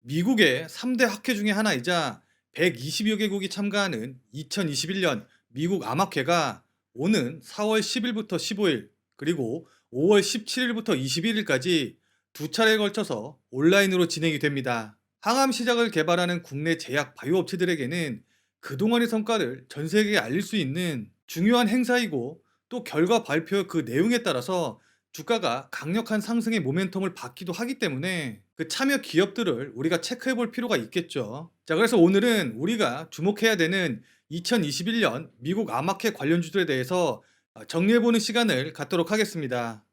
미국의 3대 학회 중에 하나이자 120여 개국이 참가하는 2021년 미국 암학회가 오는 4월 10일부터 15일, 그리고 5월 17일부터 21일까지 두 차례에 걸쳐서 온라인으로 진행이 됩니다. 항암 시작을 개발하는 국내 제약 바이오 업체들에게는 그동안의 성과를 전 세계에 알릴 수 있는 중요한 행사이고, 또 결과 발표 그 내용에 따라서 주가가 강력한 상승의 모멘텀을 받기도 하기 때문에 그 참여 기업들을 우리가 체크해 볼 필요가 있겠죠. 자, 그래서 오늘은 우리가 주목해야 되는 2021년 미국 암학회 관련주들에 대해서 정리해 보는 시간을 갖도록 하겠습니다.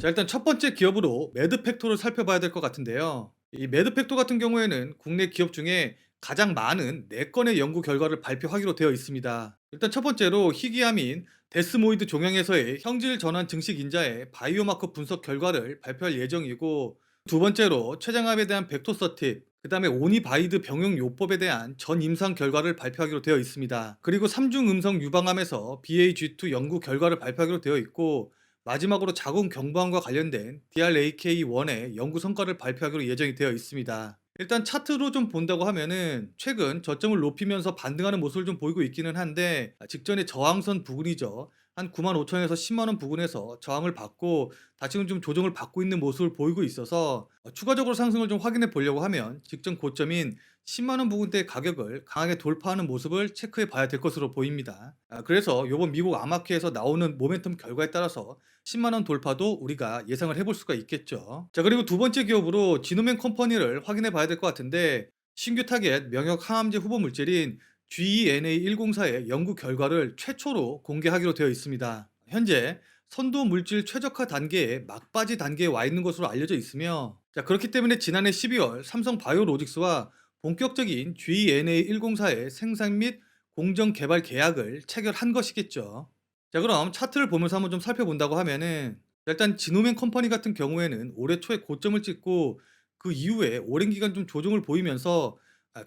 자, 일단 첫 번째 기업으로 매드팩토를 살펴봐야 될 것 같은데요. 이 매드팩토 같은 경우에는 국내 기업 중에 가장 많은 4건의 연구 결과를 발표하기로 되어 있습니다. 일단 첫 번째로 희귀암인 데스모이드 종양에서의 형질 전환 증식 인자의 바이오마커 분석 결과를 발표할 예정이고, 두 번째로 췌장암에 대한 벡토서팁, 그 다음에 오니바이드 병용 요법에 대한 전 임상 결과를 발표하기로 되어 있습니다. 그리고 삼중 음성 유방암에서 BAG2 연구 결과를 발표하기로 되어 있고, 마지막으로 자궁 경부암과 관련된 DRAK1의 연구 성과를 발표하기로 예정이 되어 있습니다. 일단 차트로 좀 본다고 하면은 최근 저점을 높이면서 반등하는 모습을 좀 보이고 있기는 한데, 직전에 저항선 부근이죠. 한 95,000에서 10만 원 부근에서 저항을 받고 다시금 좀 조정을 받고 있는 모습을 보이고 있어서 추가적으로 상승을 좀 확인해 보려고 하면 직전 고점인 10만 원 부근대 가격을 강하게 돌파하는 모습을 체크해 봐야 될 것으로 보입니다. 그래서 이번 미국 암학회에서 나오는 모멘텀 결과에 따라서 10만 원 돌파도 우리가 예상을 해볼 수가 있겠죠. 자, 그리고 두 번째 기업으로 지노맨 컴퍼니를 확인해 봐야 될 것 같은데, 신규 타겟 명역 항암제 후보 물질인 GENA104의 연구 결과를 최초로 공개하기로 되어 있습니다. 현재 선도 물질 최적화 단계의 막바지 단계에 와 있는 것으로 알려져 있으며, 자, 그렇기 때문에 지난해 12월 삼성 바이오로직스와 본격적인 GENA104의 생산 및 공정 개발 계약을 체결한 것이겠죠. 자, 그럼 차트를 보면서 한번 좀 살펴본다고 하면은, 일단 지노맨 컴퍼니 같은 경우에는 올해 초에 고점을 찍고 그 이후에 오랜 기간 좀 조정을 보이면서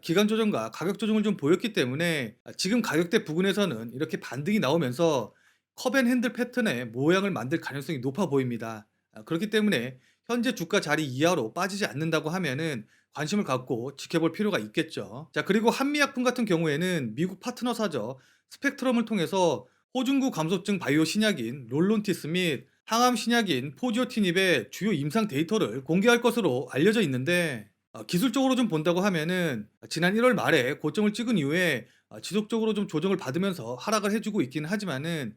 기간 조정과 가격 조정을 좀 보였기 때문에 지금 가격대 부근에서는 이렇게 반등이 나오면서 컵앤핸들 패턴의 모양을 만들 가능성이 높아 보입니다. 그렇기 때문에 현재 주가 자리 이하로 빠지지 않는다고 하면은 관심을 갖고 지켜볼 필요가 있겠죠. 자, 그리고 한미약품 같은 경우에는 미국 파트너사죠 스펙트럼을 통해서 호중구 감소증 바이오 신약인 롤론티스 및 항암 신약인 포지오티닙의 주요 임상 데이터를 공개할 것으로 알려져 있는데, 기술적으로 좀 본다고 하면은 지난 1월 말에 고점을 찍은 이후에 지속적으로 좀 조정을 받으면서 하락을 해주고 있기는 하지만은,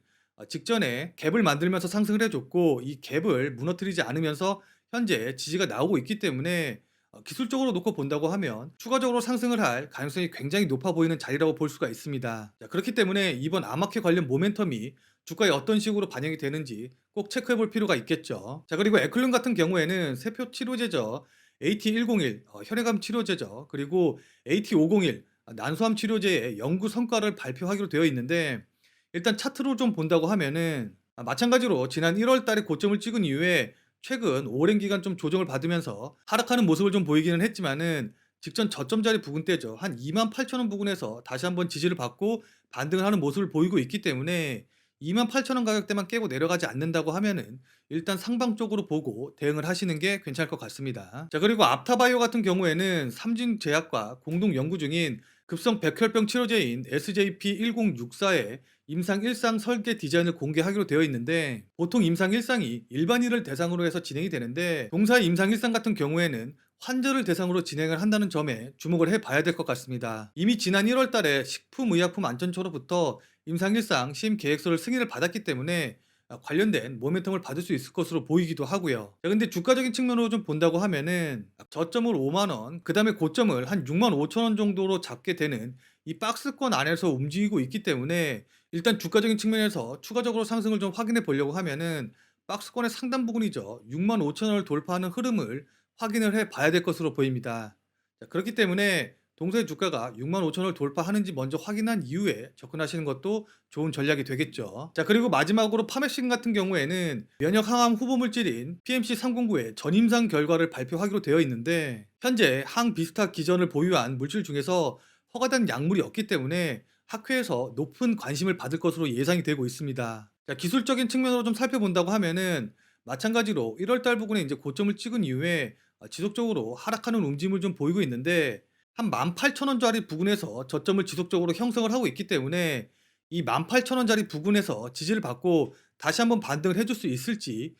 직전에 갭을 만들면서 상승을 해줬고 이 갭을 무너뜨리지 않으면서 현재 지지가 나오고 있기 때문에 기술적으로 놓고 본다고 하면 추가적으로 상승을 할 가능성이 굉장히 높아 보이는 자리라고 볼 수가 있습니다. 자, 그렇기 때문에 이번 암호화폐 관련 모멘텀이 주가에 어떤 식으로 반영이 되는지 꼭 체크해 볼 필요가 있겠죠. 자, 그리고 에클룬 같은 경우에는 세포 치료제죠. AT101 혈액암 치료제죠. 그리고 AT501 난소암 치료제의 연구 성과를 발표하기로 되어 있는데, 일단 차트로 좀 본다고 하면은 마찬가지로 지난 1월 달에 고점을 찍은 이후에 최근 오랜 기간 좀 조정을 받으면서 하락하는 모습을 좀 보이기는 했지만은, 직전 저점 자리 부근대죠. 한 28,000원 부근에서 다시 한번 지지를 받고 반등을 하는 모습을 보이고 있기 때문에 28,000원 가격대만 깨고 내려가지 않는다고 하면은 일단 상방 쪽으로 보고 대응을 하시는 게 괜찮을 것 같습니다. 자, 그리고 앞타바이오 같은 경우에는 삼진제약과 공동 연구 중인 급성 백혈병 치료제인 SJP1064의 임상 1상 설계 디자인을 공개하기로 되어 있는데, 보통 임상 1상이 일반인을 대상으로 해서 진행이 되는데 동사의 임상 1상 같은 경우에는 환자를 대상으로 진행을 한다는 점에 주목을 해봐야 될 것 같습니다. 이미 지난 1월 달에 식품의약품안전처로부터 임상 1상 시임 계획서를 승인을 받았기 때문에 관련된 모멘텀을 받을 수 있을 것으로 보이기도 하고요. 자, 근데 주가적인 측면으로 좀 본다고 하면은 저점을 5만원, 그 다음에 고점을 한 6만 5천원 정도로 잡게 되는 이 박스권 안에서 움직이고 있기 때문에, 일단 주가적인 측면에서 추가적으로 상승을 좀 확인해 보려고 하면은 박스권의 상단 부분이죠. 6만 5천원을 돌파하는 흐름을 확인을 해 봐야 될 것으로 보입니다. 자, 그렇기 때문에 동사의 주가가 6만 5천원을 돌파하는지 먼저 확인한 이후에 접근하시는 것도 좋은 전략이 되겠죠. 자, 그리고 마지막으로 파메신 같은 경우에는 면역 항암 후보 물질인 PMC309의 전임상 결과를 발표하기로 되어 있는데, 현재 항비스타 기전을 보유한 물질 중에서 허가된 약물이 없기 때문에 학회에서 높은 관심을 받을 것으로 예상이 되고 있습니다. 기술적인 측면으로 좀 살펴본다고 하면은 마찬가지로 1월 달 부근에 이제 고점을 찍은 이후에 지속적으로 하락하는 움직임을 좀 보이고 있는데 한 18,000원짜리 부근에서 저점을 지속적으로 형성을 하고 있기 때문에 이 18,000원짜리 부근에서 지지를 받고 다시 한번 반등을 해줄 수 있을지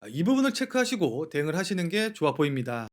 이 부분을 체크하시고 대응을 하시는 게 좋아 보입니다.